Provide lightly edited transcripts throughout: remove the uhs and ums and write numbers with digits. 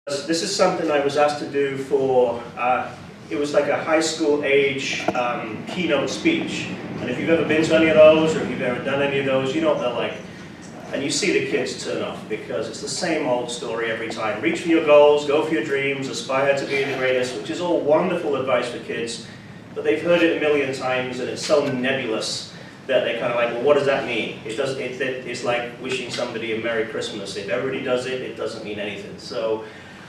This is something I was asked to do for, it was like a high school age keynote speech. And if you've ever been to any of those, or if you've ever done any of those, you know what they're like. And you see the kids turn off, because it's the same old story every time. Reach for your goals, go for your dreams, aspire to be the greatest, which is all wonderful advice for kids. But they've heard it a million times, and it's so nebulous that they're kind of like, well, what does that mean? It's like wishing somebody a Merry Christmas. If everybody does it, it doesn't mean anything. So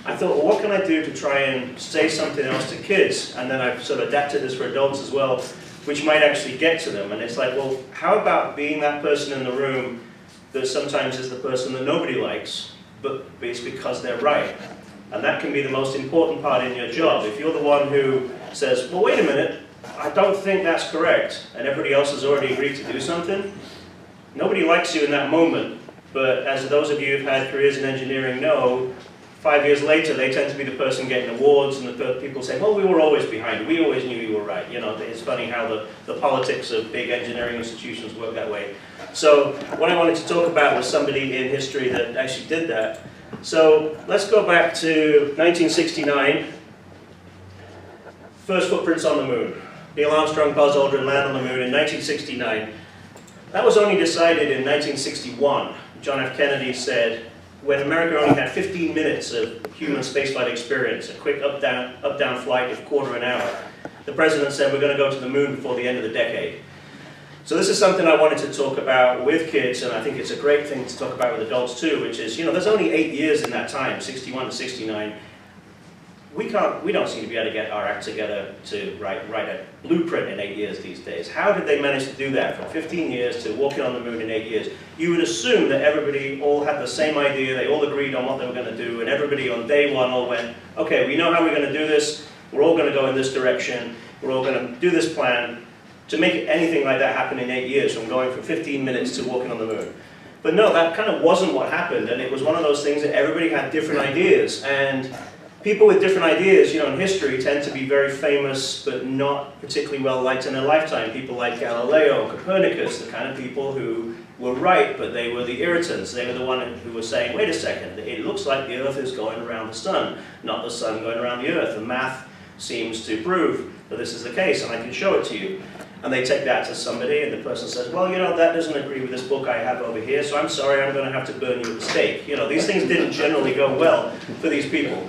I thought, well, what can I do to try and say something else to kids? And then I've sort of adapted this for adults as well, which might actually get to them. And it's like, well, how about being that person in the room that sometimes is the person that nobody likes, but it's because they're right. And that can be the most important part in your job. If you're the one who says, well, wait a minute, I don't think that's correct, and everybody else has already agreed to do something, nobody likes you in that moment. But as those of you who've had careers in engineering know, 5 years later, they tend to be the person getting awards, and the people say, well, we were always behind, we always knew you were right. You know, it's funny how the politics of big engineering institutions work that way. So what I wanted to talk about was somebody in history that actually did that. So let's go back to 1969. First footprints on the moon. Neil Armstrong, Buzz Aldrin land on the moon in 1969. That was only decided in 1961. John F. Kennedy said, when America only had 15 minutes of human spaceflight experience, a quick up-down flight of quarter an hour, the president said, we're going to go to the moon before the end of the decade. So this is something I wanted to talk about with kids, and I think it's a great thing to talk about with adults too, which is, you know, there's only 8 years in that time, 61 to 69. We don't seem to be able to get our act together to write a blueprint in 8 years these days. How did they manage to do that from 15 years to walking on the moon in 8 years? You would assume that everybody all had the same idea, they all agreed on what they were going to do, and everybody on day one all went, okay, we know how we're going to do this, we're all going to go in this direction, we're all going to do this plan. To make anything like that happen in 8 years, from going from 15 minutes to walking on the moon. But no, that kind of wasn't what happened, and it was one of those things that everybody had different ideas, and people with different ideas, you know, in history tend to be very famous, but not particularly well liked in their lifetime. People like Galileo, Copernicus, the kind of people who were right, but they were the irritants. They were the one who were saying, wait a second, it looks like the Earth is going around the sun, not the sun going around the Earth. The math seems to prove that this is the case, and I can show it to you. And they take that to somebody, and the person says, well, you know, that doesn't agree with this book I have over here, so I'm sorry, I'm going to have to burn you at the stake. You know, these things didn't generally go well for these people.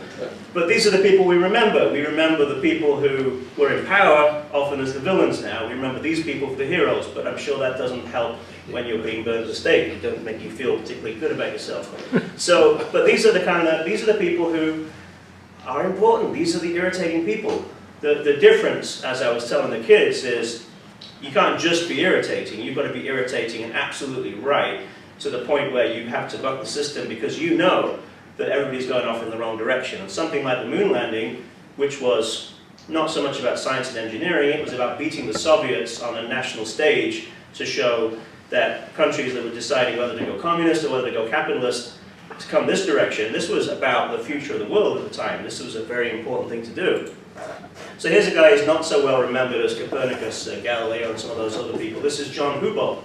But these are the people we remember. We remember the people who were in power, often as the villains now. We remember these people for the heroes, but I'm sure that doesn't help when you're being burned at the stake. It doesn't make you feel particularly good about yourself. So, but these are the people who are important. These are the irritating people. The difference, as I was telling the kids, is you can't just be irritating, you've got to be irritating and absolutely right to the point where you have to buck the system because you know that everybody's going off in the wrong direction. And something like the moon landing, which was not so much about science and engineering, it was about beating the Soviets on a national stage to show that countries that were deciding whether to go communist or whether to go capitalist to come this direction. This was about the future of the world at the time. This was a very important thing to do. So here's a guy who's not so well remembered as Copernicus, Galileo, and some of those other people. This is John Houbolt.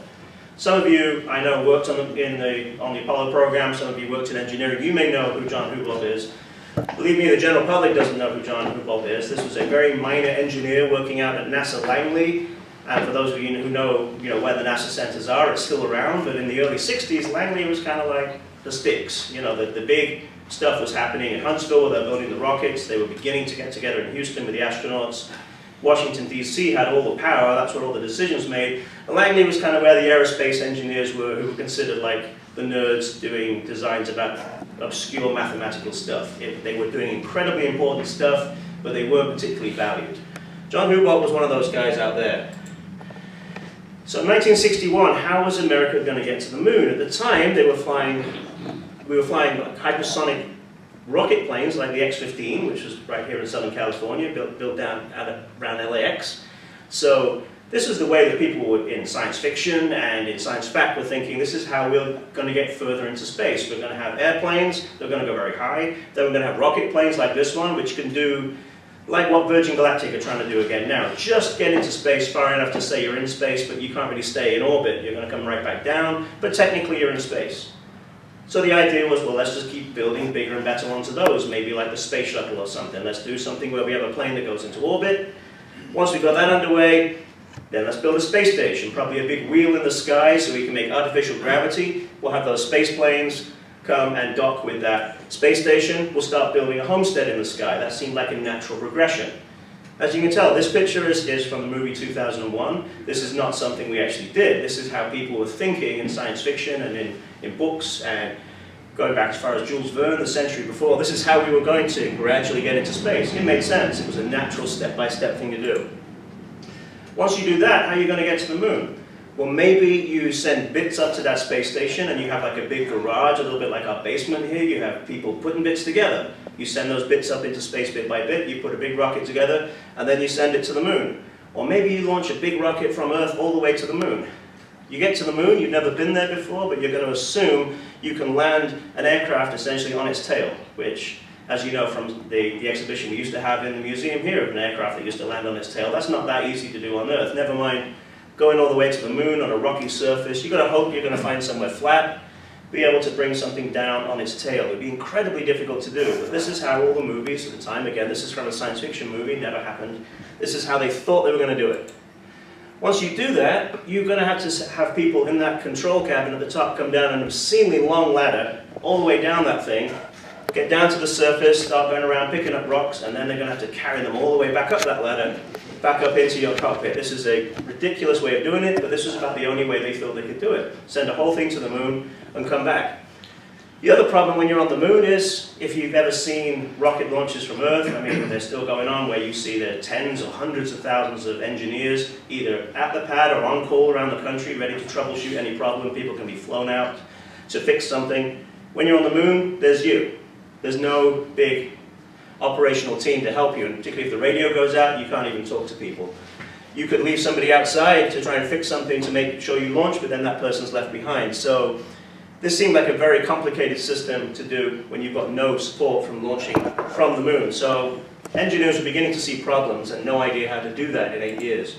Some of you, I know, worked on the Apollo program. Some of you worked in engineering. You may know who John Houbolt is. Believe me, the general public doesn't know who John Houbolt is. This was a very minor engineer working out at NASA Langley. And for those of you who know, where the NASA centers are, it's still around. But in the early 60s, Langley was kind of like the sticks. You know, the big stuff was happening in Huntsville, where they're building the rockets. They were beginning to get together in Houston with the astronauts. Washington, D.C. had all the power. That's where all the decisions made. And Langley was kind of where the aerospace engineers were, who were considered like the nerds doing designs about obscure mathematical stuff. They were doing incredibly important stuff, but they weren't particularly valued. John Houbolt was one of those guys out there. So in 1961, how was America going to get to the moon? At the time, we were flying hypersonic rocket planes like the X-15, which was right here in Southern California, built down around LAX. So this was the way that people were in science fiction and in science fact were thinking, this is how we're going to get further into space. We're going to have airplanes, they're going to go very high. Then we're going to have rocket planes like this one, which can do like what Virgin Galactic are trying to do again now. Just get into space far enough to say you're in space, but you can't really stay in orbit. You're going to come right back down, but technically you're in space. So the idea was, well, let's just keep building bigger and better ones of those, maybe like the space shuttle or something. Let's do something where we have a plane that goes into orbit. Once we've got that underway, then let's build a space station, probably a big wheel in the sky so we can make artificial gravity. We'll have those space planes come and dock with that space station. We'll start building a homestead in the sky. That seemed like a natural progression. As you can tell, this picture is from the movie 2001. This is not something we actually did. This is how people were thinking in science fiction and in books, and going back as far as Jules Verne, the century before. This is how we were going to gradually get into space. It made sense. It was a natural step-by-step thing to do. Once you do that, how are you going to get to the moon? Well, maybe you send bits up to that space station and you have like a big garage, a little bit like our basement here. You have people putting bits together. You send those bits up into space bit by bit, you put a big rocket together, and then you send it to the moon. Or maybe you launch a big rocket from Earth all the way to the moon. You get to the moon, you've never been there before, but you're going to assume you can land an aircraft essentially on its tail, which, as you know from the exhibition we used to have in the museum here, an aircraft that used to land on its tail. That's not that easy to do on Earth. Never mind going all the way to the moon on a rocky surface. You've got to hope you're going to find somewhere flat, be able to bring something down on its tail. It would be incredibly difficult to do, but this is how all the movies at the time, again, this is from a science fiction movie, never happened. This is how they thought they were going to do it. Once you do that, you're going to have people in that control cabin at the top come down an obscenely long ladder all the way down that thing, get down to the surface, start going around picking up rocks, and then they're going to have to carry them all the way back up that ladder, back up into your cockpit. This is a ridiculous way of doing it, but this was about the only way they thought they could do it. Send a whole thing to the moon and come back. The other problem when you're on the moon is, if you've ever seen rocket launches from Earth, I mean, they're still going on, where you see there are tens or hundreds of thousands of engineers, either at the pad or on call around the country, ready to troubleshoot any problem. People can be flown out to fix something. When you're on the moon, there's you. There's no big operational team to help you, and particularly if the radio goes out, you can't even talk to people. You could leave somebody outside to try and fix something to make sure you launch, but then that person's left behind. So this seemed like a very complicated system to do when you've got no support from launching from the moon. So engineers were beginning to see problems and no idea how to do that in 8 years.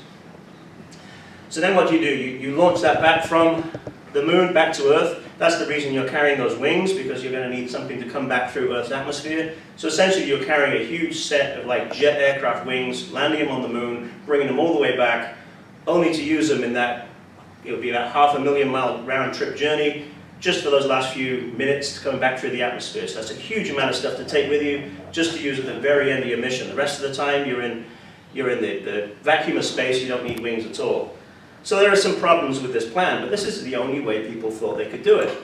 So then what do? You launch that back from the moon back to Earth. That's the reason you're carrying those wings, because you're going to need something to come back through Earth's atmosphere. So essentially you're carrying a huge set of like jet aircraft wings, landing them on the moon, bringing them all the way back, only to use them in that, it'll be about 500,000-mile round-trip journey, just for those last few minutes coming back through the atmosphere. So that's a huge amount of stuff to take with you, just to use at the very end of your mission. The rest of the time you're in the vacuum of space, you don't need wings at all. So there are some problems with this plan, but this is the only way people thought they could do it.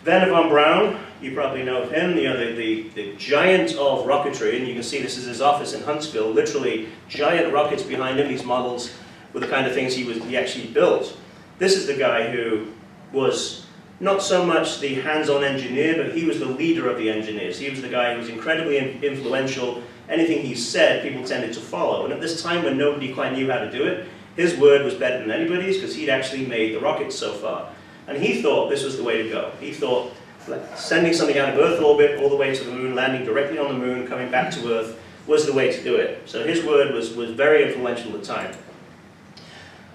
Wernher von Braun, you probably know of him, the giant of rocketry, and you can see this is his office in Huntsville, literally giant rockets behind him. These models were the kind of things he actually built. This is the guy who was not so much the hands-on engineer, but he was the leader of the engineers. He was the guy who was incredibly influential. Anything he said, people tended to follow. And at this time when nobody quite knew how to do it, his word was better than anybody's, because he'd actually made the rockets so far. And he thought this was the way to go. He thought sending something out of Earth orbit all the way to the moon, landing directly on the moon, coming back to Earth, was the way to do it. So his word was very influential at the time.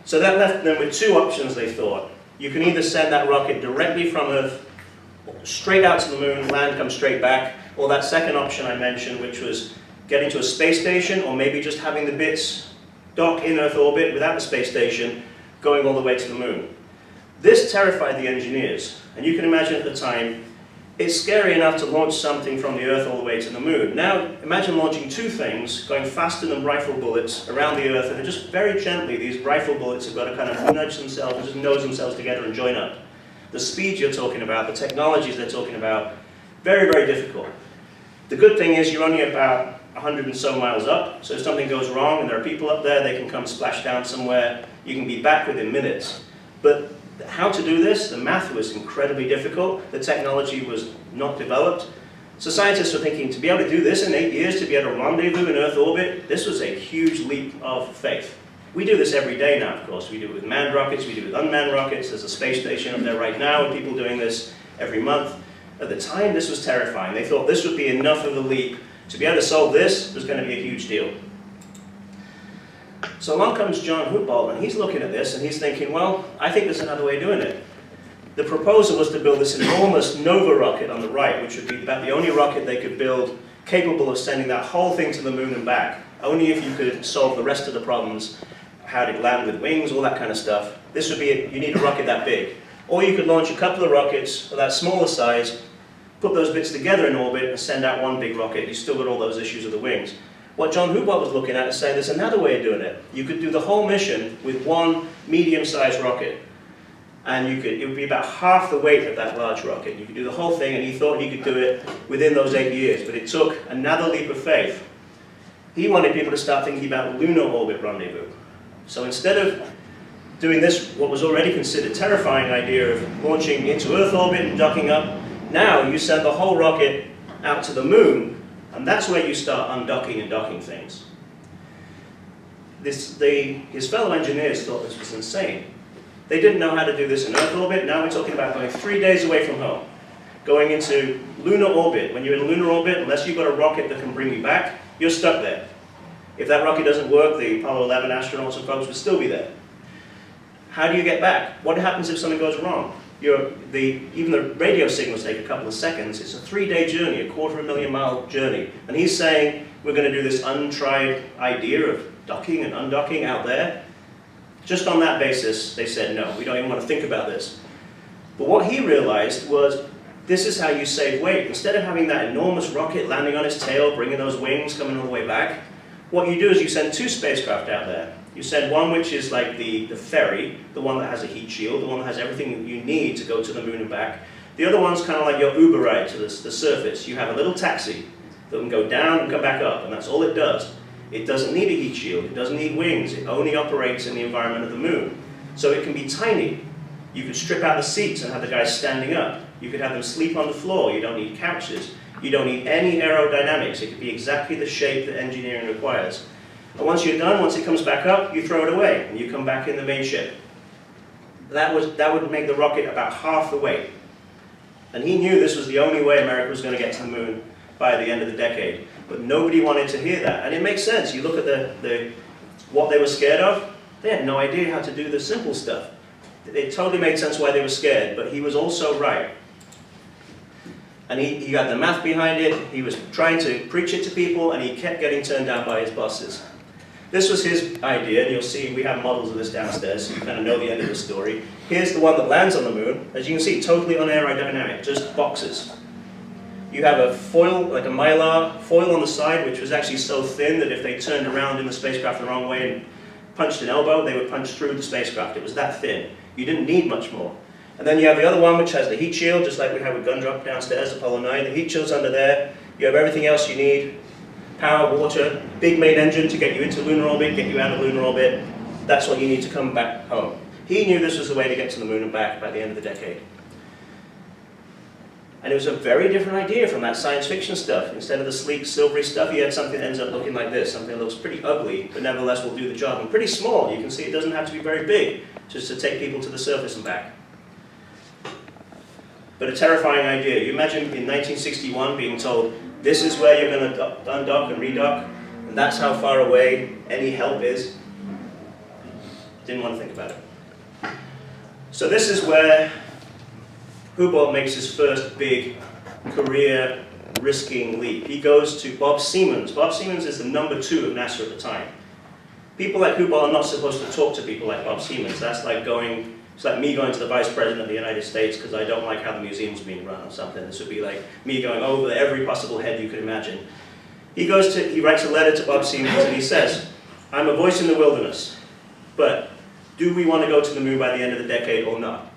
So that left them with two options, they thought. You can either send that rocket directly from Earth, straight out to the moon, land, come straight back, or that second option I mentioned, which was getting to a space station, or maybe just having the bits dock in Earth orbit without the space station, going all the way to the moon. This terrified the engineers, and you can imagine at the time, it's scary enough to launch something from the Earth all the way to the moon. Now, imagine launching two things, going faster than rifle bullets around the Earth, and just very gently, these rifle bullets have got to kind of nudge themselves, and just nose themselves together and join up. The speed you're talking about, the technologies they're talking about, very, very difficult. The good thing is you're only about 100 and so miles up, so if something goes wrong and there are people up there, they can come splash down somewhere, you can be back within minutes. But how to do this, the math was incredibly difficult, the technology was not developed. So scientists were thinking, to be able to do this in 8 years, to be able to rendezvous in Earth orbit, this was a huge leap of faith. We do this every day now, of course. We do it with manned rockets, we do it with unmanned rockets. There's a space station up there right now, and people doing this every month. At the time, this was terrifying. They thought this would be enough of a leap. To be able to solve this was going to be a huge deal. So along comes John Houbolt, and he's looking at this, and he's thinking, well, I think there's another way of doing it. The proposal was to build this enormous Nova rocket on the right, which would be about the only rocket they could build capable of sending that whole thing to the moon and back. Only if you could solve the rest of the problems, how to land with wings, all that kind of stuff. This would be, you need a rocket that big. Or you could launch a couple of rockets of that smaller size, put those bits together in orbit and send out one big rocket. You still got all those issues of the wings. What John Houbolt was looking at is saying there's another way of doing it. You could do the whole mission with one medium-sized rocket. And it would be about half the weight of that large rocket. You could do the whole thing, and he thought he could do it within those 8 years. But it took another leap of faith. He wanted people to start thinking about lunar orbit rendezvous. So instead of doing this, what was already considered terrifying idea of launching into Earth orbit and docking up, now you send the whole rocket out to the moon, and that's where you start undocking and docking things. His fellow engineers thought this was insane. They didn't know how to do this in Earth orbit. Now we're talking about going 3 days away from home, going into lunar orbit. When you're in lunar orbit, unless you've got a rocket that can bring you back, you're stuck there. If that rocket doesn't work, the Apollo 11 astronauts and folks would still be there. How do you get back? What happens if something goes wrong? Even the radio signals take a couple of seconds. It's a 3-day journey, a 250,000-mile journey. And he's saying we're going to do this untried idea of docking and undocking out there. Just on that basis, they said, no, we don't even want to think about this. But what he realized was, this is how you save weight. Instead of having that enormous rocket landing on its tail, bringing those wings coming all the way back, what you do is you send 2 spacecraft out there. You send one which is like the ferry, the one that has a heat shield, the one that has everything you need to go to the moon and back. The other one's kind of like your Uber ride to the surface. You have a little taxi that can go down and come back up, and that's all it does. It doesn't need a heat shield, it doesn't need wings, it only operates in the environment of the moon. So it can be tiny. You could strip out the seats and have the guys standing up. You could have them sleep on the floor, you don't need couches. You don't need any aerodynamics, it could be exactly the shape that engineering requires. And once you're done, once it comes back up, you throw it away and you come back in the main ship. That would make the rocket about half the weight. And he knew this was the only way America was going to get to the moon by the end of the decade. But nobody wanted to hear that. And it makes sense. You look at what they were scared of, they had no idea how to do the simple stuff. It totally made sense why they were scared, but he was also right. And he got the math behind it, he was trying to preach it to people, and he kept getting turned down by his bosses. This was his idea, and you'll see we have models of this downstairs, so you kind of know the end of the story. Here's the one that lands on the moon. As you can see, totally unaerodynamic, just boxes. You have a foil, like a mylar foil on the side, which was actually so thin that if they turned around in the spacecraft the wrong way and punched an elbow, they would punch through the spacecraft. It was that thin. You didn't need much more. And then you have the other one, which has the heat shield, just like we have with Gundrop downstairs, Apollo 9. The heat shield's under there. You have everything else you need. Power, water, big main engine to get you into lunar orbit, get you out of lunar orbit. That's what you need to come back home. He knew this was the way to get to the moon and back by the end of the decade. And it was a very different idea from that science fiction stuff. Instead of the sleek, silvery stuff, he had something that ends up looking like this, something that looks pretty ugly, but nevertheless will do the job. And pretty small. You can see it doesn't have to be very big, just to take people to the surface and back. But a terrifying idea. You imagine in 1961 being told, this is where you're going to undock and redock, and that's how far away any help is. Didn't want to think about it. So this is where Houbolt makes his first big career risking leap. He goes to Bob Siemens. Bob Siemens is the #2 of NASA at the time. People like Houbolt are not supposed to talk to people like Bob Siemens. That's like it's like me going to the Vice President of the United States because I don't like how the museum's being run or something. This would be like me going over every possible head you could imagine. He writes a letter to Bob Siemens and he says, I'm a voice in the wilderness, but do we want to go to the moon by the end of the decade or not?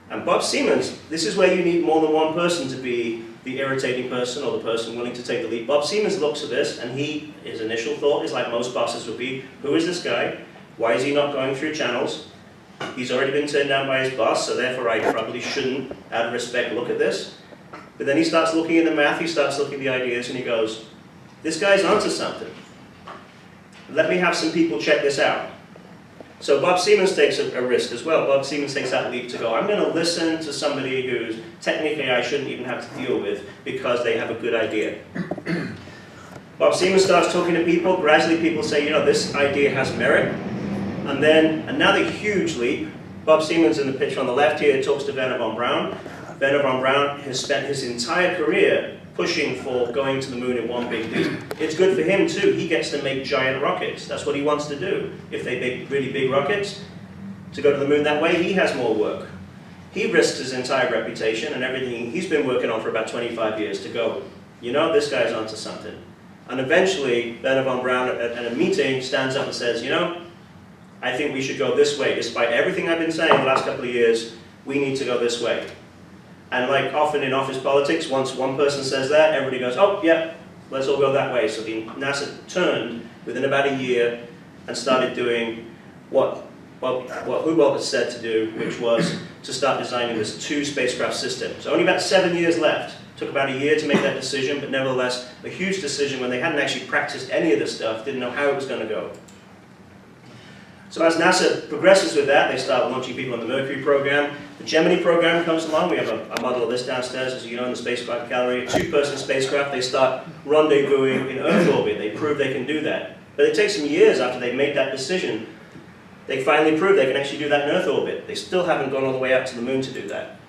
And Bob Siemens, this is where you need more than one person to be the irritating person or the person willing to take the leap. Bob Siemens looks at this and his initial thought is like most bosses would be, who is this guy? Why is he not going through channels? He's already been turned down by his boss, so therefore I probably shouldn't, out of respect, look at this. But then he starts looking at the math, he starts looking at the ideas, and he goes, this guy's onto something. Let me have some people check this out. So Bob Siemens takes a risk as well. Bob Siemens takes that leap to go, I'm going to listen to somebody who's technically I shouldn't even have to deal with because they have a good idea. Bob Siemens starts talking to people. Gradually people say, this idea has merit. And then another huge leap Bob Siemens in the picture on the left here talks to Werner von Braun. Werner von Braun has spent his entire career pushing for going to the moon in one big leap. It's good for him too. He gets to make giant rockets. That's what he wants to do. If they make really big rockets, to go to the moon that way, he has more work. He risks his entire reputation and everything he's been working on for about 25 years to go, you know, this guy's onto something. And eventually, Werner von Braun at a meeting stands up and says, you know, I think we should go this way. Despite everything I've been saying the last couple of years, we need to go this way. And like often in office politics, once one person says that, everybody goes, oh, yeah, let's all go that way. So the NASA turned within about a year and started doing what Houbolt had said to do, which was to start designing this 2 spacecraft system. So only about 7 years left. Took about a year to make that decision, but nevertheless, a huge decision when they hadn't actually practiced any of this stuff, didn't know how it was going to go. So as NASA progresses with that, they start launching people on the Mercury program. The Gemini program comes along. We have a model of this downstairs, as you know, in the spacecraft gallery. A 2-person spacecraft. They start rendezvousing in Earth orbit. They prove they can do that. But it takes some years after they made that decision. They finally prove they can actually do that in Earth orbit. They still haven't gone all the way out to the moon to do that.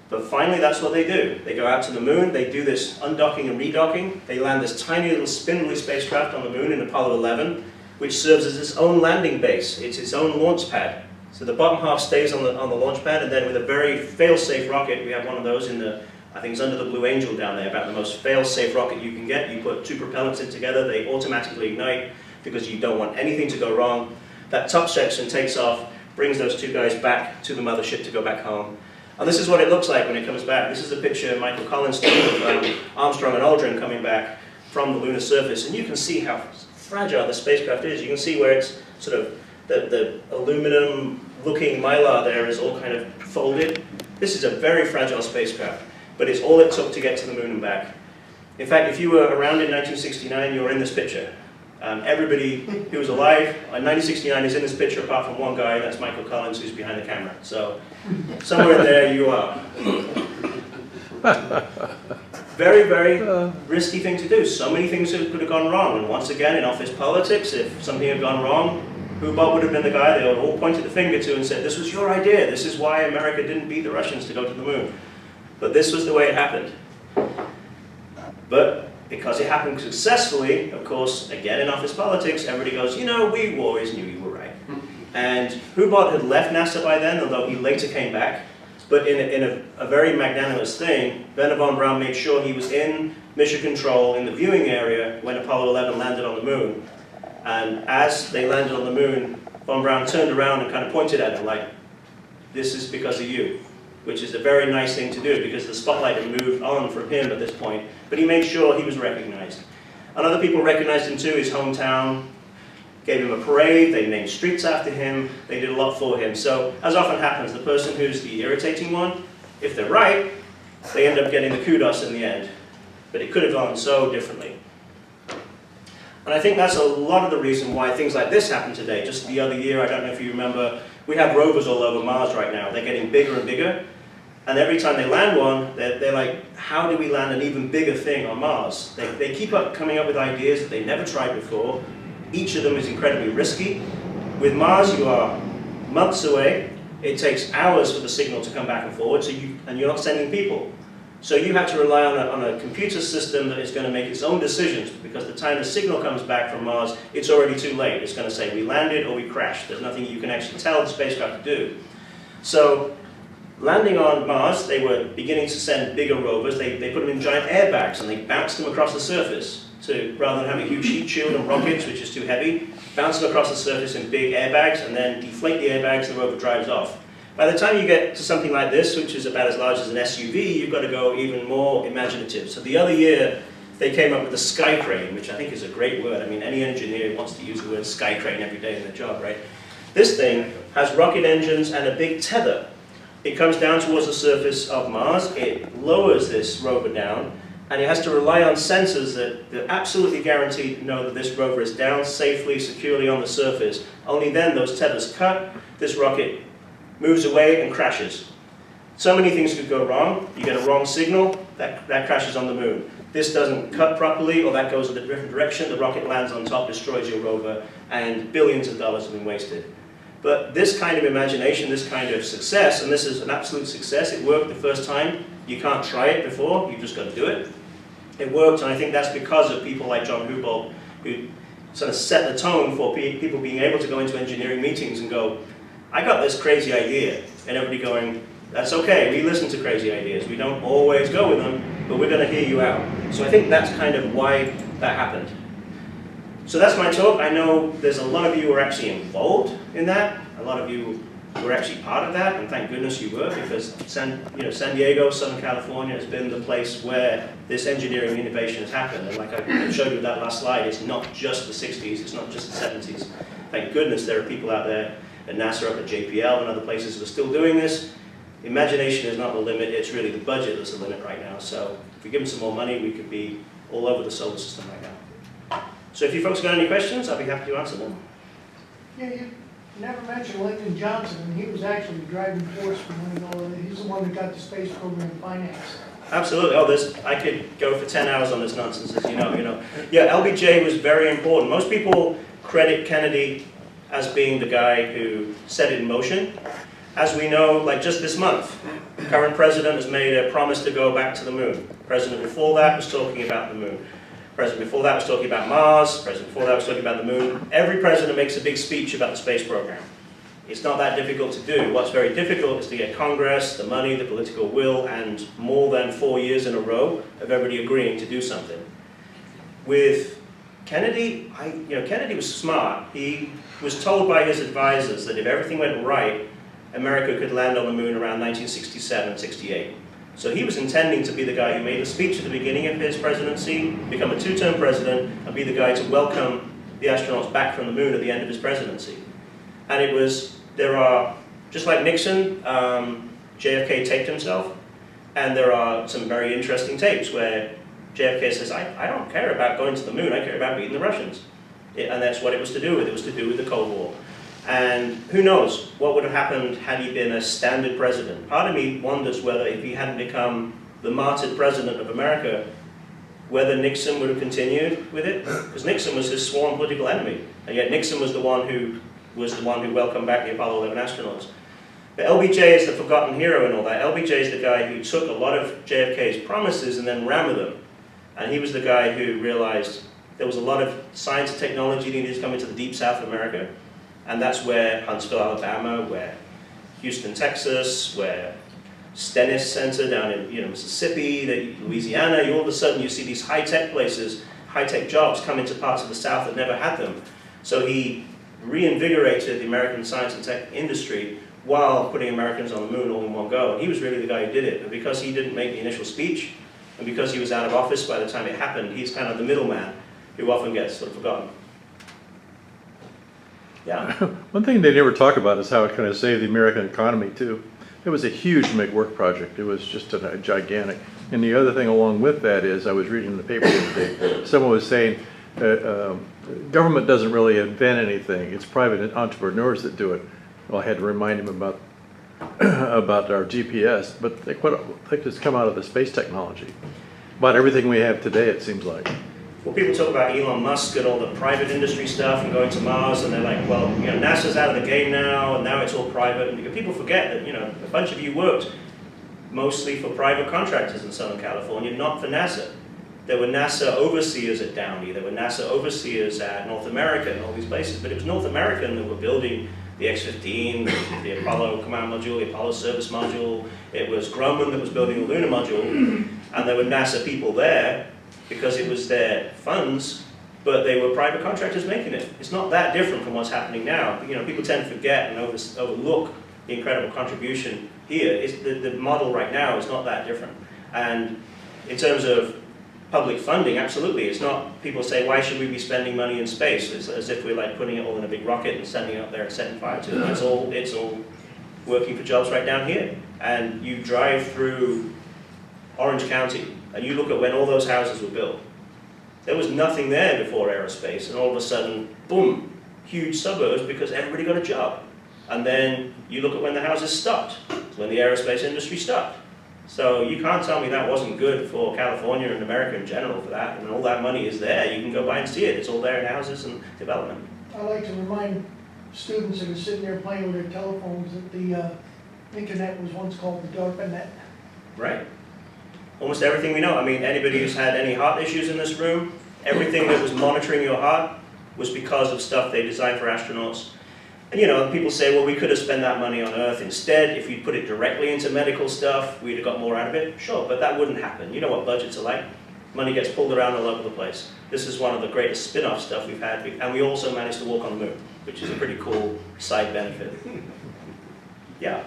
But finally, that's what they do. They go out to the moon. They do this undocking and redocking. They land this tiny little spindly spacecraft on the moon in Apollo 11. Which serves as its own landing base. It's its own launch pad. So the bottom half stays on the launch pad, and then with a very fail-safe rocket, we have one of those in the, I think it's under the Blue Angel down there, about the most fail-safe rocket you can get. You put 2 propellants in together, they automatically ignite because you don't want anything to go wrong. That top section takes off, brings those 2 guys back to the mothership to go back home. And this is what it looks like when it comes back. This is a picture Michael Collins took of Armstrong and Aldrin coming back from the lunar surface, and you can see how fragile the spacecraft is. You can see where it's sort of, the aluminum-looking mylar there is all kind of folded. This is a very fragile spacecraft, but it's all it took to get to the moon and back. In fact, if you were around in 1969, you were in this picture. Everybody who was alive in 1969 is in this picture apart from one guy, and that's Michael Collins, who's behind the camera. So, somewhere in there you are. Very, very risky thing to do. So many things could have gone wrong. And once again, in office politics, if something had gone wrong, Houbolt would have been the guy they would all pointed the finger to and said, this was your idea. This is why America didn't beat the Russians to go to the moon. But this was the way it happened. But because it happened successfully, of course, again in office politics, everybody goes, you know, we always knew you were right. And Houbolt had left NASA by then, although he later came back. But in a very magnanimous thing, Werner von Braun made sure he was in mission control in the viewing area when Apollo 11 landed on the moon. And as they landed on the moon, von Braun turned around and kind of pointed at him like, this is because of you, which is a very nice thing to do because the spotlight had moved on from him at this point. But he made sure he was recognized. And other people recognized him too, his hometown. Gave him a parade, they named streets after him, they did a lot for him. So, as often happens, the person who's the irritating one, if they're right, they end up getting the kudos in the end. But it could have gone so differently. And I think that's a lot of the reason why things like this happen today. Just the other year, I don't know if you remember, we have rovers all over Mars right now. They're getting bigger and bigger. And every time they land one, they're like, how do we land an even bigger thing on Mars? They keep coming up with ideas that they never tried before. Each of them is incredibly risky. With Mars, you are months away. It takes hours for the signal to come back and forward, and you're not sending people. So you have to rely on a computer system that is going to make its own decisions, because the time the signal comes back from Mars, it's already too late. It's going to say we landed or we crashed. There's nothing you can actually tell the spacecraft to do. So landing on Mars, they were beginning to send bigger rovers. They put them in giant airbags and they bounced them across the surface. So rather than have a huge heat shield and rockets, which is too heavy, bounce them across the surface in big airbags and then deflate the airbags and the rover drives off. By the time you get to something like this, which is about as large as an SUV, you've got to go even more imaginative. So the other year, they came up with the sky crane, which I think is a great word. I mean, any engineer wants to use the word sky crane every day in their job, right? This thing has rocket engines and a big tether. It comes down towards the surface of Mars, it lowers this rover down, and it has to rely on sensors that absolutely guarantee to know that this rover is down safely, securely on the surface. Only then those tethers cut, this rocket moves away and crashes. So many things could go wrong. You get a wrong signal, that crashes on the moon. This doesn't cut properly, or that goes in a different direction, the rocket lands on top, destroys your rover, and billions of dollars have been wasted. But this kind of imagination, this kind of success, and this is an absolute success, it worked the first time. You can't try it before, you've just got to do it. It worked, and I think that's because of people like John Houbolt, who sort of set the tone for people being able to go into engineering meetings and go, I got this crazy idea, and everybody going, that's okay, we listen to crazy ideas. We don't always go with them, but we're going to hear you out. So I think that's kind of why that happened. So that's my talk. I know there's a lot of you who are actually involved in that. A lot of you were actually part of that, and thank goodness you were, because San Diego, Southern California has been the place where this engineering innovation has happened. And like I showed you with that last slide, it's not just the 60s, it's not just the 70s. Thank goodness there are people out there at NASA, up at JPL and other places who are still doing this. Imagination is not the limit, it's really the budget that's the limit right now. So if we give them some more money, we could be all over the solar system right now. So if you folks got any questions, I'll be happy to answer them. Yeah, you never mentioned Lyndon Johnson, and he was actually the driving force for winning all of it. He's the one that got the space program financed. Absolutely. Oh, I could go for 10 hours on this nonsense, as you know. Yeah, LBJ was very important. Most people credit Kennedy as being the guy who set it in motion. As we know, like just this month, the current president has made a promise to go back to the moon. The president before that was talking about the moon. The president before that was talking about Mars. The president before that was talking about the moon. Every president makes a big speech about the space program. It's not that difficult to do. What's very difficult is to get Congress, the money, the political will, and more than 4 years in a row of everybody agreeing to do something. With Kennedy, Kennedy was smart. He was told by his advisors that if everything went right, America could land on the moon around 1967, 68. So he was intending to be the guy who made a speech at the beginning of his presidency, become a two-term president, and be the guy to welcome the astronauts back from the moon at the end of his presidency. And it was, there are, just like Nixon, JFK taped himself, and there are some very interesting tapes where JFK says, I don't care about going to the moon, I care about beating the Russians. And that's what it was to do with. It was to do with the Cold War. And who knows what would have happened had he been a standard president. Part of me wonders whether if he hadn't become the martyred president of America, whether Nixon would have continued with it. Because Nixon was his sworn political enemy. And yet Nixon was the one who welcomed back the Apollo 11 astronauts. But LBJ is the forgotten hero and all that. LBJ is the guy who took a lot of JFK's promises and then ran with them. And he was the guy who realized there was a lot of science and technology needed to come into the deep South of America. And that's where Huntsville, Alabama, where Houston, Texas, where Stennis Center down in Mississippi, Louisiana, all of a sudden you see these high-tech places, high-tech jobs come into parts of the South that never had them. So he reinvigorated the American science and tech industry while putting Americans on the moon all in one go. And he was really the guy who did it. But because he didn't make the initial speech, and because he was out of office by the time it happened, he's kind of the middleman who often gets sort of forgotten. Yeah. One thing they never talk about is how it kind of saved the American economy too. It was a huge make-work project. It was just a gigantic. And the other thing along with that is, I was reading in the paper the other day, someone was saying, government doesn't really invent anything. It's private entrepreneurs that do it. Well, I had to remind him about our GPS, but think it's come out of the space technology. About everything we have today, it seems like. Well, people talk about Elon Musk and all the private industry stuff and going to Mars, and they're like, well, NASA's out of the game now, and now it's all private. And people forget that, a bunch of you worked mostly for private contractors in Southern California, not for NASA. There were NASA overseers at Downey, there were NASA overseers at North America and all these places, but it was North American that were building the X-15, the Apollo Command Module, the Apollo Service Module. It was Grumman that was building the Lunar Module, and there were NASA people there because it was their funds, but they were private contractors making it. It's not that different from what's happening now. People tend to forget and overlook the incredible contribution here. The model right now is not that different. And in terms of public funding, absolutely. It's not, people say, why should we be spending money in space? It's as if we're like putting it all in a big rocket and sending it up there and setting fire to it. It's all working for jobs right down here. And you drive through Orange County, and you look at when all those houses were built. There was nothing there before aerospace, and all of a sudden, boom, huge suburbs because everybody got a job. And then you look at when the houses stopped, when the aerospace industry stopped. So you can't tell me that wasn't good for California and America in general for that. And all that money is there. You can go by and see it. It's all there in houses and development. I like to remind students that are sitting there playing with their telephones that the internet was once called the DARPAnet. Right. Almost everything we know. I mean, anybody who's had any heart issues in this room, everything that was monitoring your heart was because of stuff they designed for astronauts. And you know, people say, well, we could have spent that money on Earth instead. If we put it directly into medical stuff, we'd have got more out of it. Sure, but that wouldn't happen. You know what budgets are like. Money gets pulled around all over the place. This is one of the greatest spin-off stuff we've had. And we also managed to walk on the moon, which is a pretty cool side benefit. Yeah.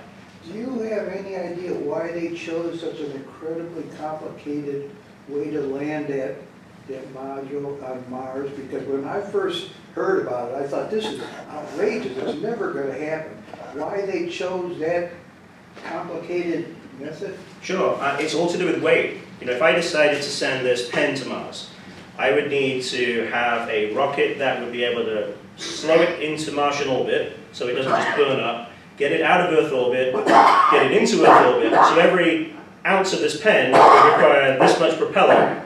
Do you have any idea why they chose such an incredibly complicated way to land that module on Mars? Because when I first heard about it, I thought, this is outrageous, it's never going to happen. Why they chose that complicated method? Sure, it's all to do with weight. You know, if I decided to send this pen to Mars, I would need to have a rocket that would be able to slow it into Martian orbit, so it doesn't just burn up, get it out of Earth orbit, get it into Earth orbit. So every ounce of this pen would require this much propellant,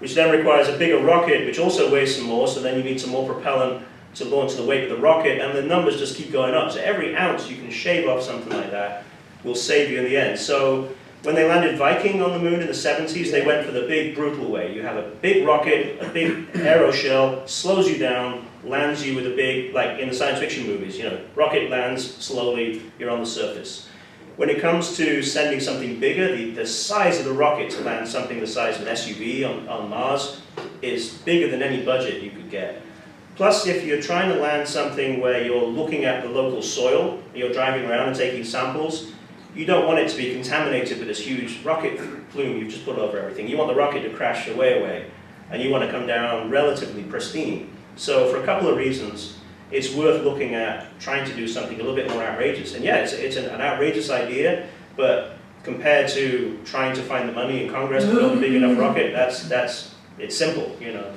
which then requires a bigger rocket, which also weighs some more, so then you need some more propellant to launch the weight of the rocket, and the numbers just keep going up. So every ounce you can shave off something like that will save you in the end. So when they landed Viking on the moon in the 70s, they went for the big, brutal way. You have a big rocket, a big aeroshell, slows you down, lands you with a big, like in the science fiction movies, you know, rocket lands slowly, you're on the surface. When it comes to sending something bigger, the size of the rocket to land something the size of an SUV on Mars is bigger than any budget you could get. Plus, if you're trying to land something where you're looking at the local soil, you're driving around and taking samples, you don't want it to be contaminated with this huge rocket plume you've just put over everything. You want the rocket to crash away, and you want to come down relatively pristine. So for a couple of reasons, it's worth looking at trying to do something a little bit more outrageous. And yeah, it's an outrageous idea, but compared to trying to find the money in Congress to build a big enough rocket, it's simple, you know.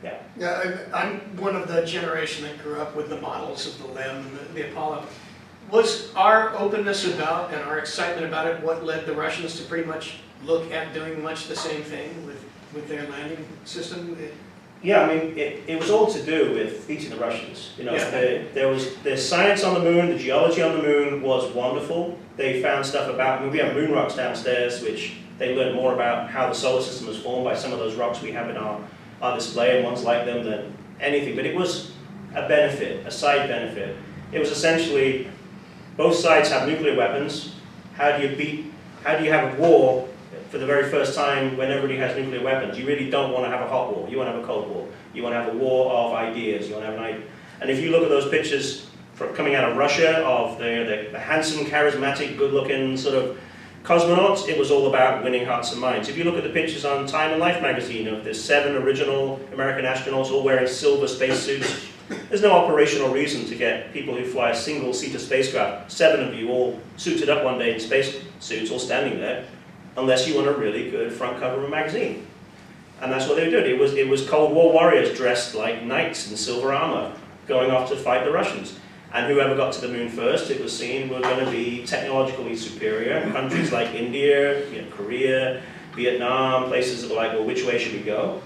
Yeah. Yeah, I'm one of the generation that grew up with the models of the LEM and the Apollo. Was our openness about and our excitement about it what led the Russians to pretty much look at doing much the same thing with their landing system? Yeah, I mean, it was all to do with beating the Russians. You know, Yeah. there was the science on the moon, the geology on the moon was wonderful. They found stuff about, I mean, we have moon rocks downstairs, which they learned more about how the solar system was formed by some of those rocks we have in our display, and ones like them than anything. But it was a benefit, a side benefit. It was essentially, both sides have nuclear weapons. How do you have a war for the very first time when everybody has nuclear weapons? You really don't want to have a hot war. You want to have a cold war. You want to have a war of ideas. You want to have an idea. And if you look at those pictures coming out of Russia of the handsome, charismatic, good-looking sort of cosmonauts, it was all about winning hearts and minds. If you look at the pictures on Time and Life magazine of the 7 original American astronauts all wearing silver spacesuits, there's no operational reason to get people who fly a single-seater spacecraft, 7 of you all suited up one day in spacesuits, all standing there, unless you want a really good front cover of a magazine. And that's what they were doing. It was Cold War warriors dressed like knights in silver armor, going off to fight the Russians. And whoever got to the moon first, it was seen, were going to be technologically superior. Countries like India, you know, Korea, Vietnam, places that were like, well, which way should we go?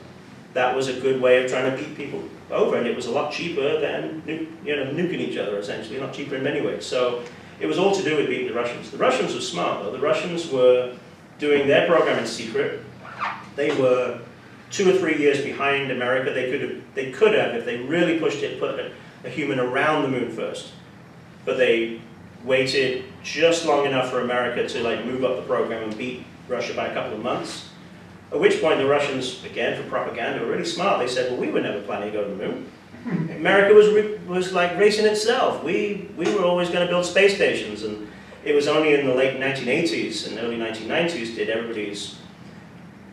That was a good way of trying to beat people over, and it was a lot cheaper than nuking each other, essentially, not cheaper in many ways. So it was all to do with beating the Russians. The Russians were smart, though. The Russians were doing their program in secret. They were 2 or 3 years behind America. They could have, if they really pushed it, put a human around the moon first. But they waited just long enough for America to like move up the program and beat Russia by a couple of months. At which point the Russians, again for propaganda, were really smart. They said, well, we were never planning to go to the moon. America was like racing itself. We were always going to build space stations, and it was only in the late 1980s and early 1990s did everybody's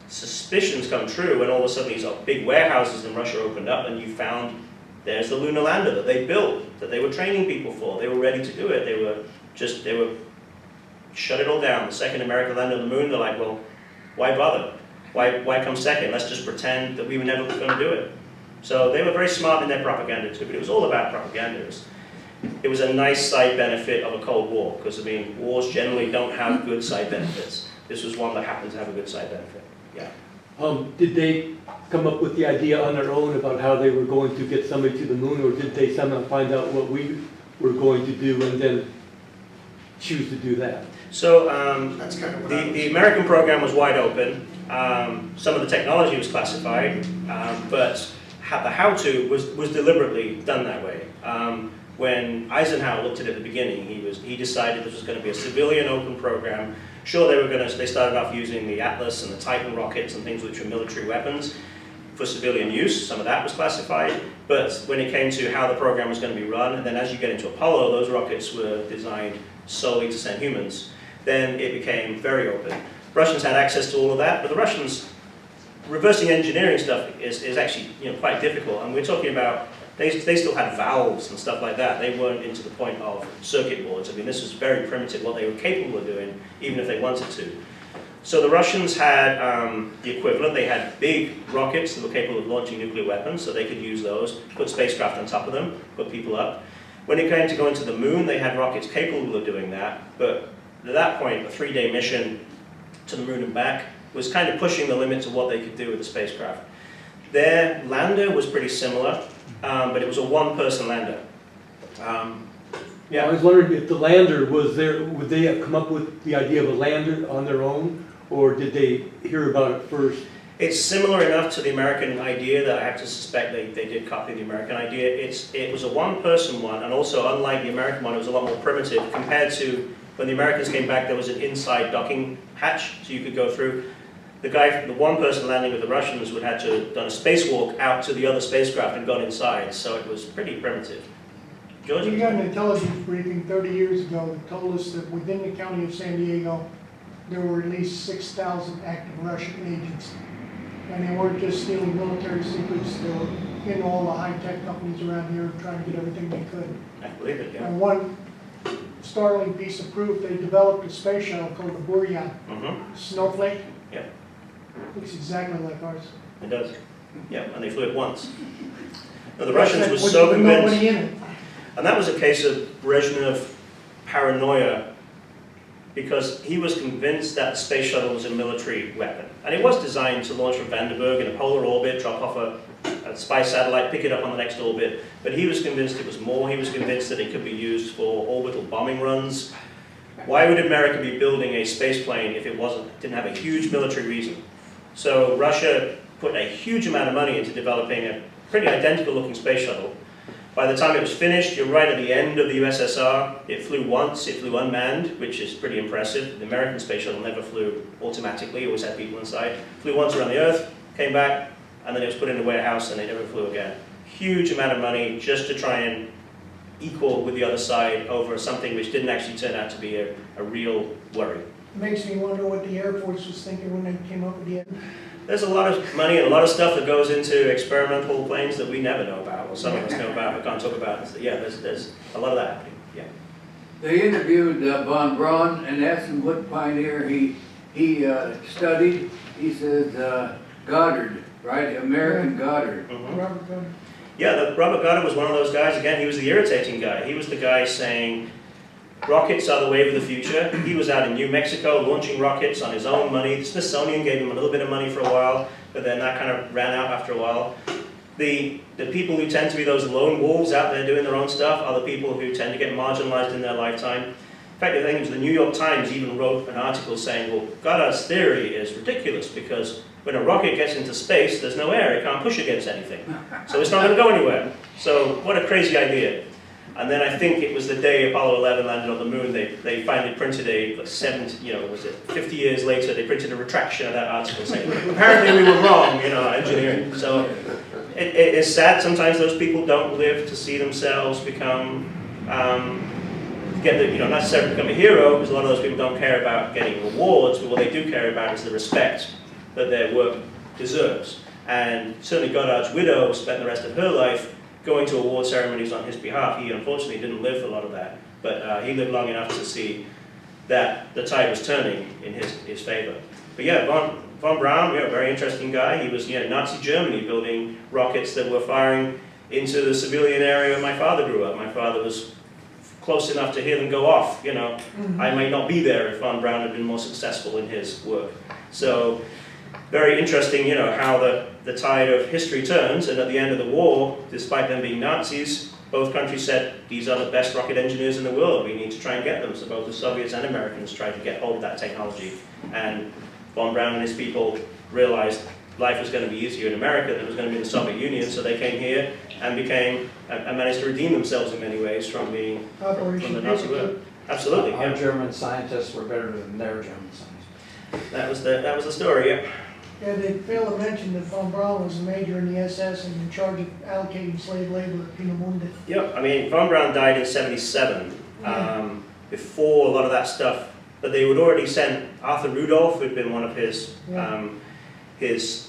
suspicions come true when all of a sudden these big warehouses in Russia opened up, and you found there's the lunar lander that they built, that they were training people for. They were ready to do it. They were shut it all down. The second America landed on the moon, they're like, well, why bother? Why come second? Let's just pretend that we were never going to do it. So they were very smart in their propaganda too, but it was all about propaganda. It was a nice side benefit of a Cold War, because I mean, wars generally don't have good side benefits. This was one that happened to have a good side benefit. Yeah. Did they come up with the idea on their own about how they were going to get somebody to the moon, or did they somehow find out what we were going to do and then choose to do that? So That's kind of what the American program was wide open. Some of the technology was classified, but the how-to was deliberately done that way. When Eisenhower looked at it at the beginning, he decided this was going to be a civilian open program. Sure, they started off using the Atlas and the Titan rockets and things which were military weapons for civilian use. Some of that was classified, but when it came to how the program was going to be run, and then as you get into Apollo, those rockets were designed solely to send humans, then it became very open. Russians had access to all of that, but the Russians, reversing engineering stuff is actually quite difficult, and we're talking about they still had valves and stuff like that. They weren't into the point of circuit boards. I mean, this was very primitive, what they were capable of doing, even if they wanted to. So the Russians had the equivalent. They had big rockets that were capable of launching nuclear weapons, so they could use those, put spacecraft on top of them, put people up. When it came to going to the moon, they had rockets capable of doing that, but at that point, a 3-day mission to the moon and back was kind of pushing the limits of what they could do with the spacecraft. Their lander was pretty similar, but it was a one-person lander. I was wondering if the lander was there, would they have come up with the idea of a lander on their own, or did they hear about it first? It's similar enough to the American idea that I have to suspect they did copy the American idea. It was a one-person one, and also unlike the American one, it was a lot more primitive compared to when the Americans came back. There was an inside docking hatch, so you could go through. The one-person landing with the Russians would have to have done a spacewalk out to the other spacecraft and gone inside, so it was pretty primitive. George? We got an intelligence briefing 30 years ago that told us that within the county of San Diego, there were at least 6,000 active Russian agents. And they weren't just stealing military secrets, they were in all the high-tech companies around here trying to get everything they could. I believe it, yeah. And one startling piece of proof, they developed a space shuttle called the Burya. Mm-hmm. Snowflake. Yeah. Looks exactly like ours. It does. Yeah, and they flew it once. Now, the Russians were With so convinced, nobody in it. and that was a case of Brezhnev paranoia, because he was convinced that the space shuttle was a military weapon. And it was designed to launch from Vandenberg in a polar orbit, drop off a spy satellite, pick it up on the next orbit. But he was convinced it was more. He was convinced that it could be used for orbital bombing runs. Why would America be building a space plane if it didn't have a huge military reason? So Russia put a huge amount of money into developing a pretty identical looking space shuttle. By the time it was finished, you're right at the end of the USSR. It flew once, it flew unmanned, which is pretty impressive. The American space shuttle never flew automatically, always had people inside. Flew once around the Earth, came back, and then it was put in a warehouse and it never flew again. Huge amount of money just to try and equal with the other side over something which didn't actually turn out to be a real worry. Makes me wonder what the Air Force was thinking when they came up with the. There's a lot of money and a lot of stuff that goes into experimental planes that we never know about, or some of us know about but can't talk about. So yeah, there's a lot of that happening. Yeah. They interviewed von Braun and asked him what pioneer he studied. He said Goddard, right? American Goddard. Mhm. Robert Gunn. Yeah, Robert Goddard was one of those guys. Again, he was the irritating guy. He was the guy saying, rockets are the wave of the future. He was out in New Mexico launching rockets on his own money. The Smithsonian gave him a little bit of money for a while, but then that kind of ran out after a while. The people who tend to be those lone wolves out there doing their own stuff are the people who tend to get marginalized in their lifetime. In fact, I think it was the New York Times even wrote an article saying, well, Goddard's theory is ridiculous because when a rocket gets into space, there's no air, it can't push against anything. So it's not going to go anywhere. So what a crazy idea. And then I think it was the day Apollo 11 landed on the moon, they finally printed was it 50 years later, they printed a retraction of that article saying, apparently we were wrong, engineering. So it is sad sometimes those people don't live to see themselves become, not necessarily become a hero, because a lot of those people don't care about getting rewards, but what they do care about is the respect that their work deserves. And certainly Goddard's widow spent the rest of her life going to award ceremonies on his behalf. He unfortunately didn't live for a lot of that, but he lived long enough to see that the tide was turning in his favor. But yeah, von Braun, a very interesting guy. He was Nazi Germany building rockets that were firing into the civilian area where my father grew up. My father was close enough to hear them go off. I might not be there if von Braun had been more successful in his work. So very interesting, you know, how the tide of history turns, and at the end of the war, despite them being Nazis, both countries said, these are the best rocket engineers in the world, we need to try and get them. So both the Soviets and Americans tried to get hold of that technology. And von Braun and his people realized life was going to be easier in America than it was going to be in the Soviet Union, so they came here and managed to redeem themselves in many ways from the Nazi world. Absolutely, Our yeah. German scientists were better than their German scientists. That was the story, yeah. Yeah, they failed to mention that von Braun was a major in the SS and in charge of allocating slave labor at Peenemünde. Yep, I mean, von Braun died in '77, before a lot of that stuff, but they would already sent Arthur Rudolph, who'd been one of his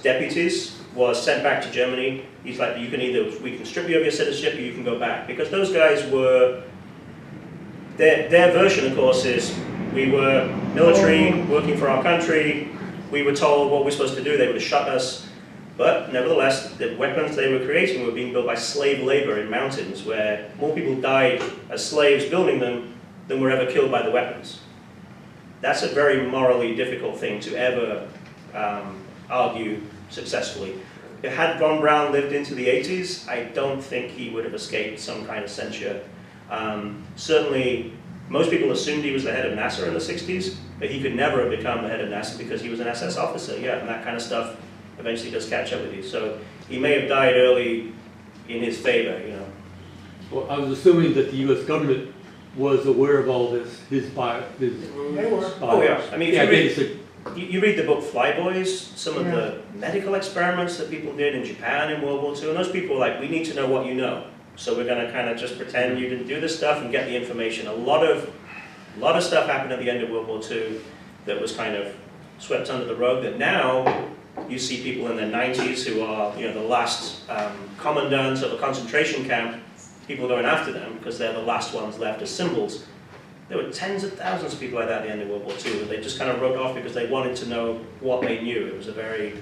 deputies, was sent back to Germany. He's like, we can strip you of your citizenship or you can go back. Because those guys were, their version, of course, is we were military, working for our country, we were told what we're supposed to do, they would have shot us. But nevertheless, the weapons they were creating were being built by slave labor in mountains where more people died as slaves building them than were ever killed by the weapons. That's a very morally difficult thing to ever argue successfully. Had von Braun lived into the 80s, I don't think he would have escaped some kind of censure. Certainly, most people assumed he was the head of NASA in the 60s, but he could never have become the head of NASA because he was an SS officer, yeah, and that kind of stuff eventually does catch up with you. So he may have died early in his favor, you know. Well, I was assuming that the US government was aware of all this, his They were. Oh yeah, I mean, Yeah, you read the book Flyboys, some of the medical experiments that people did in Japan in World War II, and those people were like, we need to know what you know. So we're going to kind of just pretend you didn't do this stuff and get the information. A lot of stuff happened at the end of World War II that was kind of swept under the rug, that now you see people in their 90s who are, you know, the last commandants of a concentration camp, people going after them because they're the last ones left as symbols. There were tens of thousands of people like that at the end of World War II that they just kind of wrote off because they wanted to know what they knew. It was a very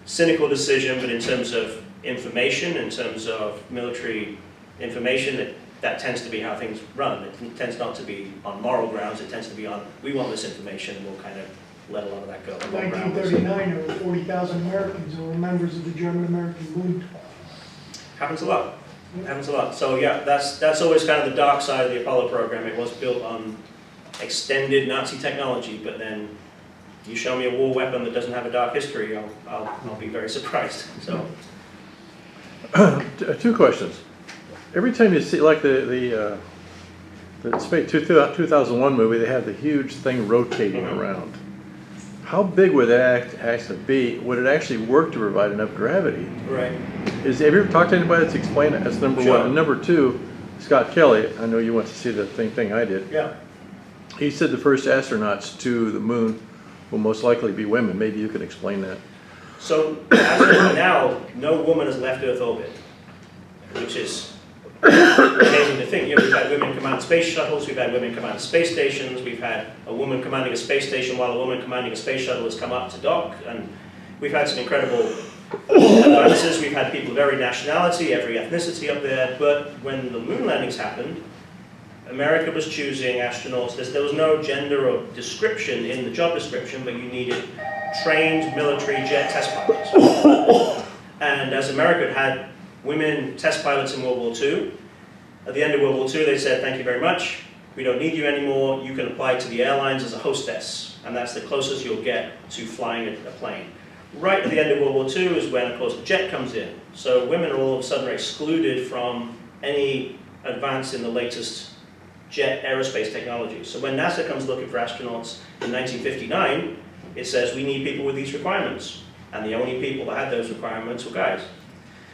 cynical decision, but in terms of information, in terms of military information, that tends to be how things run. It tends not to be on moral grounds, it tends to be on, we want this information, and we'll kind of let a lot of that go. In 1939, there were 40,000 Americans who were members of the German-American Bund. Happens a lot. Happens a lot. So yeah, that's always kind of the dark side of the Apollo program. It was built on extended Nazi technology, but then you show me a war weapon that doesn't have a dark history, I'll be very surprised. So. Two questions. Every time you see, like the Space 2001 movie, they had the huge thing rotating around. How big would that actually be? Would it actually work to provide enough gravity? Right. Have you ever talked to anybody that's explained it? That's number Sure. one. And number two, Scott Kelly, I know you went to see the same thing I did. Yeah. He said the first astronauts to the moon will most likely be women. Maybe you can explain that. So as of now, no woman has left Earth orbit, which is amazing to think. You know, we've had women command space shuttles, we've had women command space stations, we've had a woman commanding a space station while a woman commanding a space shuttle has come up to dock, and we've had some incredible advances. We've had people of every nationality, every ethnicity up there, but when the moon landings happened, America was choosing astronauts. There was no gender or description in the job description, but you needed trained military jet test pilots. And as America had women test pilots in World War II, at the end of World War II they said, thank you very much, we don't need you anymore, you can apply to the airlines as a hostess, and that's the closest you'll get to flying a plane. Right at the end of World War II is when, of course, the jet comes in. So women are all of a sudden excluded from any advance in the latest jet aerospace technology. So when NASA comes looking for astronauts in 1959, it says we need people with these requirements. And the only people that had those requirements were guys.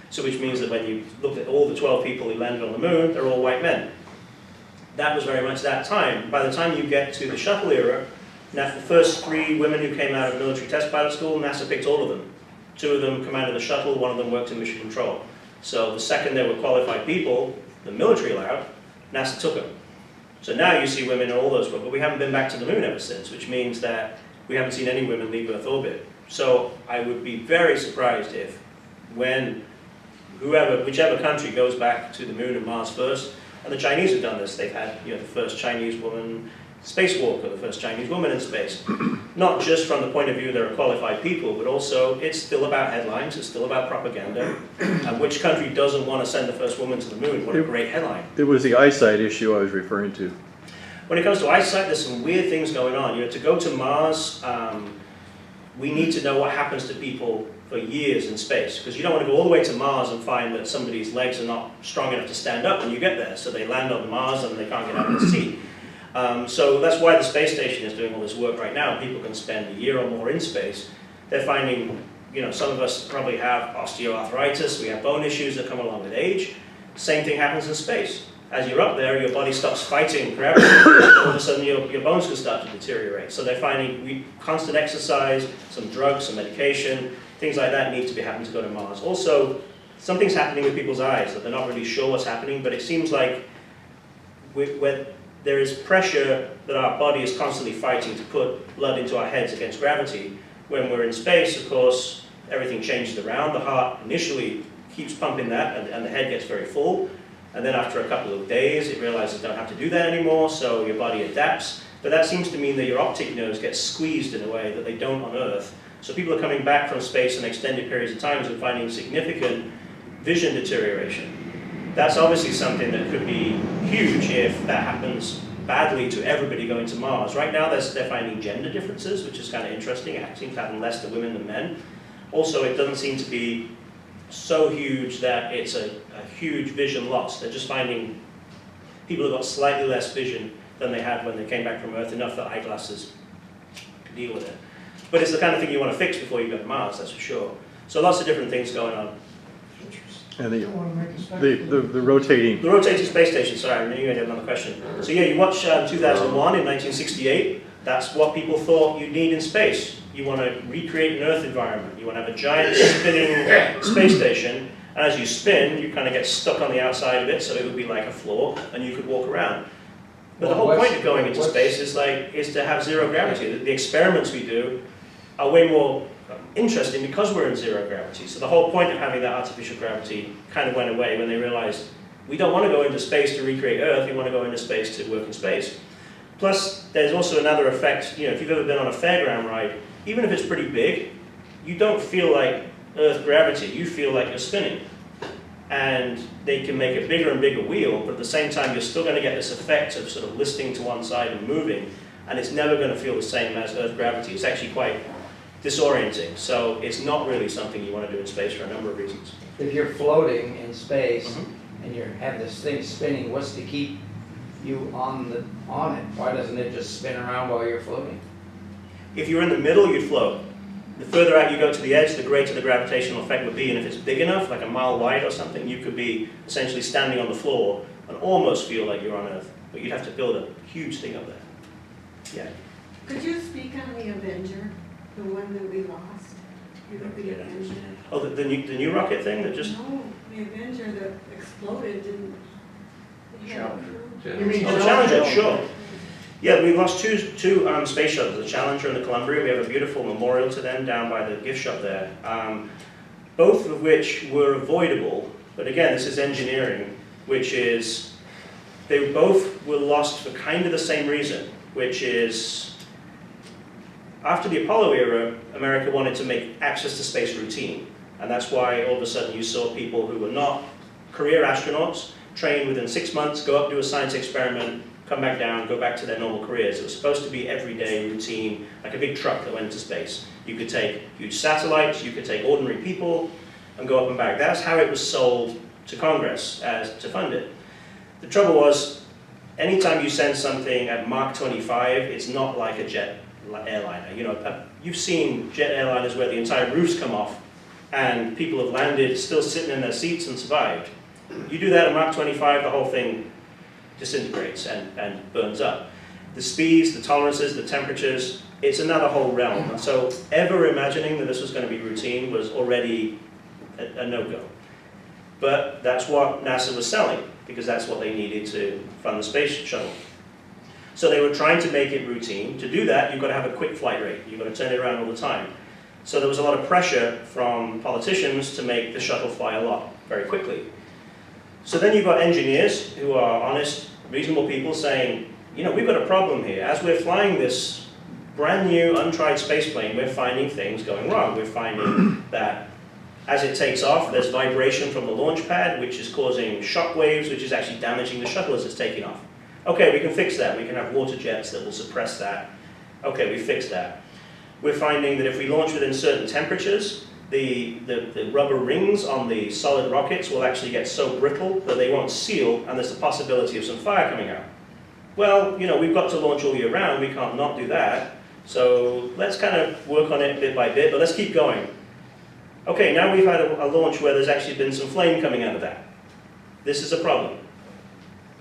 So which means that when you look at all the 12 people who landed on the moon, they're all white men. That was very much that time. By the time you get to the shuttle era, now the first 3 women who came out of military test pilot school, NASA picked all of them. 2 of them commanded the shuttle, 1 of them worked in mission control. So the second there were qualified people, the military allowed, NASA took them. So now you see women in all those roles, but we haven't been back to the moon ever since, which means that we haven't seen any women leave Earth orbit. So I would be very surprised if when whichever country goes back to the moon and Mars first, and the Chinese have done this, they've had the first Chinese woman spacewalker, the first Chinese woman in space. Not just from the point of view they're qualified people, but also it's still about headlines, it's still about propaganda. And which country doesn't want to send the first woman to the moon? What a great headline. It was the eyesight issue I was referring to. When it comes to eyesight, there's some weird things going on. To go to Mars, we need to know what happens to people for years in space, because you don't want to go all the way to Mars and find that somebody's legs are not strong enough to stand up when you get there, so they land on Mars and they can't get out of the seat. So that's why the space station is doing all this work right now. People can spend a year or more in space. They're finding, some of us probably have osteoarthritis, we have bone issues that come along with age. Same thing happens in space. As you're up there, your body stops fighting gravity. All of a sudden, your bones can start to deteriorate. So they're finding constant exercise, some drugs, some medication, things like that need to be happening to go to Mars. Also, something's happening with people's eyes that they're not really sure what's happening, but it seems like when there is pressure that our body is constantly fighting to put blood into our heads against gravity. When we're in space, of course, everything changes around. The heart initially keeps pumping that, and the head gets very full. And then after a couple of days, it realizes it don't have to do that anymore, so your body adapts. But that seems to mean that your optic nerves get squeezed in a way that they don't on Earth. So people are coming back from space in extended periods of time and finding significant vision deterioration. That's obviously something that could be huge if that happens badly to everybody going to Mars. Right now, they're finding gender differences, which is kind of interesting. It seems to happen less to women than men. Also, it doesn't seem to be so huge that it's a huge vision loss. They're just finding people have got slightly less vision than they had when they came back from Earth, enough that eyeglasses can deal with it. But it's the kind of thing you want to fix before you go to Mars, that's for sure. So lots of different things going on. And I want to make a statement. the rotating. The rotating space station, sorry, I knew you had another question. So yeah, you watch 2001 in 1968, that's what people thought you'd need in space. You want to recreate an Earth environment. You want to have a giant spinning space station, and as you spin, you kind of get stuck on the outside of it, so it would be like a floor, and you could walk around. But the whole point of going into space is to have zero gravity. The experiments we do are way more interesting because we're in zero gravity. So the whole point of having that artificial gravity kind of went away when they realized we don't want to go into space to recreate Earth, we want to go into space to work in space. Plus, there's also another effect, if you've ever been on a fairground ride, even if it's pretty big, you don't feel like Earth gravity, you feel like you're spinning. And they can make a bigger and bigger wheel, but at the same time you're still going to get this effect of sort of listing to one side and moving, and it's never going to feel the same as Earth gravity. It's actually quite disorienting, so it's not really something you want to do in space for a number of reasons. If you're floating in space Mm-hmm. and you have this thing spinning, what's to keep you on it? Why doesn't it just spin around while you're floating? If you're in the middle, you'd float. The further out you go to the edge, the greater the gravitational effect would be, and if it's big enough, like a mile wide or something, you could be essentially standing on the floor and almost feel like you're on Earth, but you'd have to build a huge thing up there. Yeah. Could you speak on the Avenger, the one that we lost? You know, the Avenger? Oh, the new rocket thing that just... No, the Avenger that exploded didn't. You mean Oh, the Challenger, sure. Yeah, we lost two space shuttles, the Challenger and the Columbia. We have a beautiful memorial to them down by the gift shop there. Both of which were avoidable, but again, this is engineering, which is, they both were lost for kind of the same reason, which is, after the Apollo era, America wanted to make access to space routine. And that's why all of a sudden you saw people who were not career astronauts train within 6 months, go up, do a science experiment, come back down, go back to their normal careers. It was supposed to be everyday routine, like a big truck that went into space. You could take huge satellites, you could take ordinary people, and go up and back. That's how it was sold to Congress to fund it. The trouble was, anytime you send something at Mach 25, it's not like a jet airliner. You've seen jet airliners where the entire roofs come off, and people have landed still sitting in their seats and survived. You do that at Mach 25, the whole thing disintegrates and burns up. The speeds, the tolerances, the temperatures, it's another whole realm. And so ever imagining that this was going to be routine was already a no-go. But that's what NASA was selling, because that's what they needed to fund the space shuttle. So they were trying to make it routine. To do that, you've got to have a quick flight rate. You've got to turn it around all the time. So there was a lot of pressure from politicians to make the shuttle fly a lot very quickly. So then you've got engineers who are honest, reasonable people saying, you know, we've got a problem here. As we're flying this brand new, untried space plane, we're finding things going wrong. We're finding that as it takes off, there's vibration from the launch pad, which is causing shock waves, which is actually damaging the shuttle as it's taking off. Okay, we can fix that. We can have water jets that will suppress that. Okay, we fixed that. We're finding that if we launch within certain temperatures, the rubber rings on the solid rockets will actually get so brittle that they won't seal, and there's the possibility of some fire coming out. Well, you know, we've got to launch all year round. We can't not do that. So let's kind of work on it bit by bit, but let's keep going. Okay, now we've had a launch where there's actually been some flame coming out of that. This is a problem.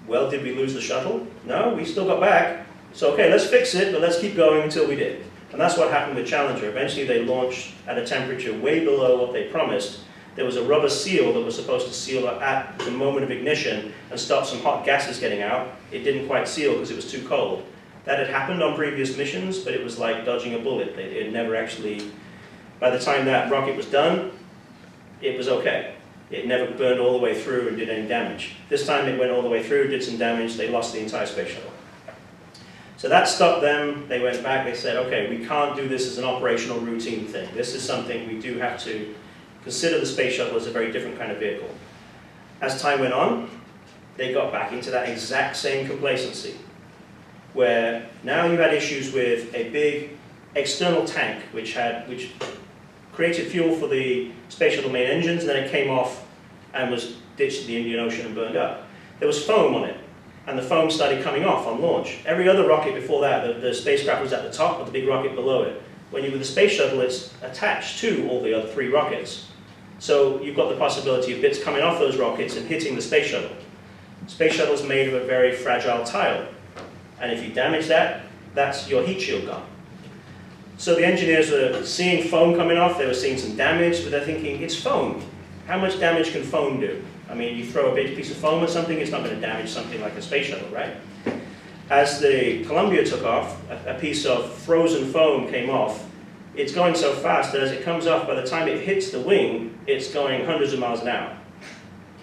Well, did we lose the shuttle? No, we still got back. So, okay, let's fix it, but let's keep going until we did. And that's what happened with Challenger. Eventually they launched at a temperature way below what they promised. There was a rubber seal that was supposed to seal at the moment of ignition and stop some hot gases getting out. It didn't quite seal because it was too cold. That had happened on previous missions, but it was like dodging a bullet. It never actually, by the time that rocket was done, it was okay. It never burned all the way through and did any damage. This time it went all the way through, did some damage, they lost the entire space shuttle. So that stopped them. They went back, they said, okay, we can't do this as an operational routine thing. This is something we do have to consider the space shuttle as a very different kind of vehicle. As time went on, they got back into that exact same complacency, where now you had issues with a big external tank which created fuel for the space shuttle main engines, and then it came off and was ditched in the Indian Ocean and burned up. There was foam on it, and the foam started coming off on launch. Every other rocket before that, the spacecraft was at the top with the big rocket below it. When you're with the space shuttle, it's attached to all the other 3 rockets. So you've got the possibility of bits coming off those rockets and hitting the space shuttle. Space shuttle is made of a very fragile tile, and if you damage that, that's your heat shield gone. So the engineers were seeing foam coming off, they were seeing some damage, but they're thinking, it's foam. How much damage can foam do? I mean, you throw a big piece of foam at something, it's not going to damage something like a space shuttle, right? As the Columbia took off, a piece of frozen foam came off. It's going so fast that as it comes off, by the time it hits the wing, it's going hundreds of miles an hour.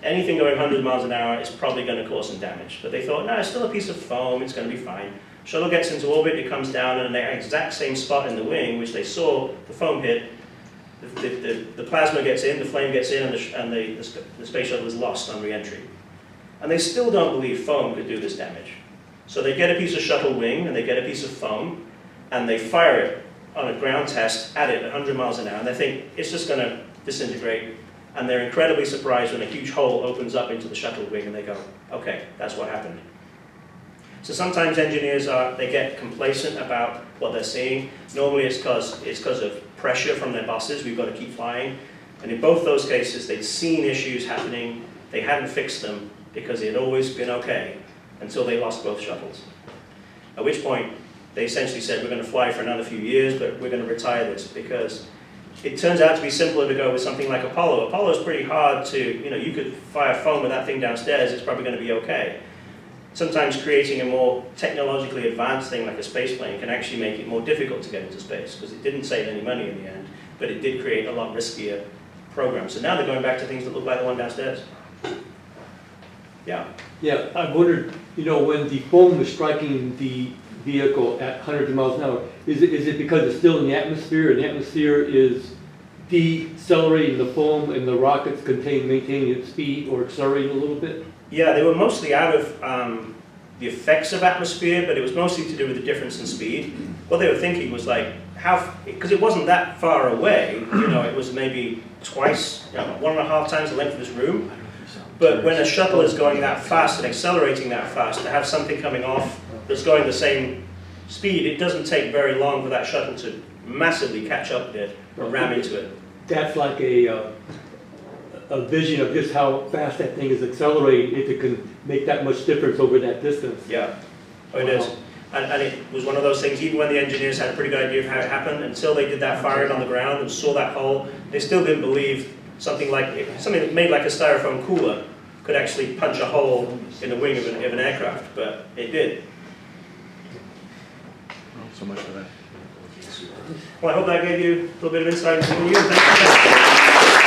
Anything going hundreds of miles an hour is probably going to cause some damage. But they thought, no, it's still a piece of foam, it's going to be fine. Shuttle gets into orbit, it comes down, and in the exact same spot in the wing, which they saw the foam hit, the plasma gets in, the flame gets in, and the space shuttle is lost on re-entry. And they still don't believe foam could do this damage. So they get a piece of shuttle wing, and they get a piece of foam, and they fire it on a ground test at it at 100 miles an hour, and they think it's just going to disintegrate. And they're incredibly surprised when a huge hole opens up into the shuttle wing, and they go, okay, that's what happened. So sometimes engineers they get complacent about what they're seeing. Normally it's because of pressure from their bosses. We've got to keep flying. And in both those cases, they'd seen issues happening. They hadn't fixed them because it had always been okay until they lost both shuttles. At which point, they essentially said, we're going to fly for another few years, but we're going to retire this because it turns out to be simpler to go with something like Apollo. Apollo is pretty hard to, you could fire foam with that thing downstairs, it's probably going to be okay. Sometimes creating a more technologically advanced thing like a space plane can actually make it more difficult to get into space because it didn't save any money in the end, but it did create a lot riskier program. So now they're going back to things that look like the one downstairs. Yeah. Yeah, I wondered, when the foam was striking the vehicle at hundreds of miles an hour, is it because it's still in the atmosphere and the atmosphere is decelerating the foam and the rockets maintaining its speed or accelerating a little bit? Yeah, they were mostly out of the effects of atmosphere, but it was mostly to do with the difference in speed. What they were thinking was like, because it wasn't that far away, it was maybe twice, 1.5 times the length of this room. But when a shuttle is going that fast and accelerating that fast, to have something coming off that's going the same speed, it doesn't take very long for that shuttle to massively catch up with it or ram into it. That's like a vision of just how fast that thing is accelerating, if it can make that much difference over that distance. Yeah, it is. And it was one of those things, even when the engineers had a pretty good idea of how it happened, until they did that firing on the ground and saw that hole, they still didn't believe something that made like a styrofoam cooler could actually punch a hole in the wing of an aircraft, but it did. Well, so much for that. Well, I hope that gave you a little bit of insight into the new. Thank you.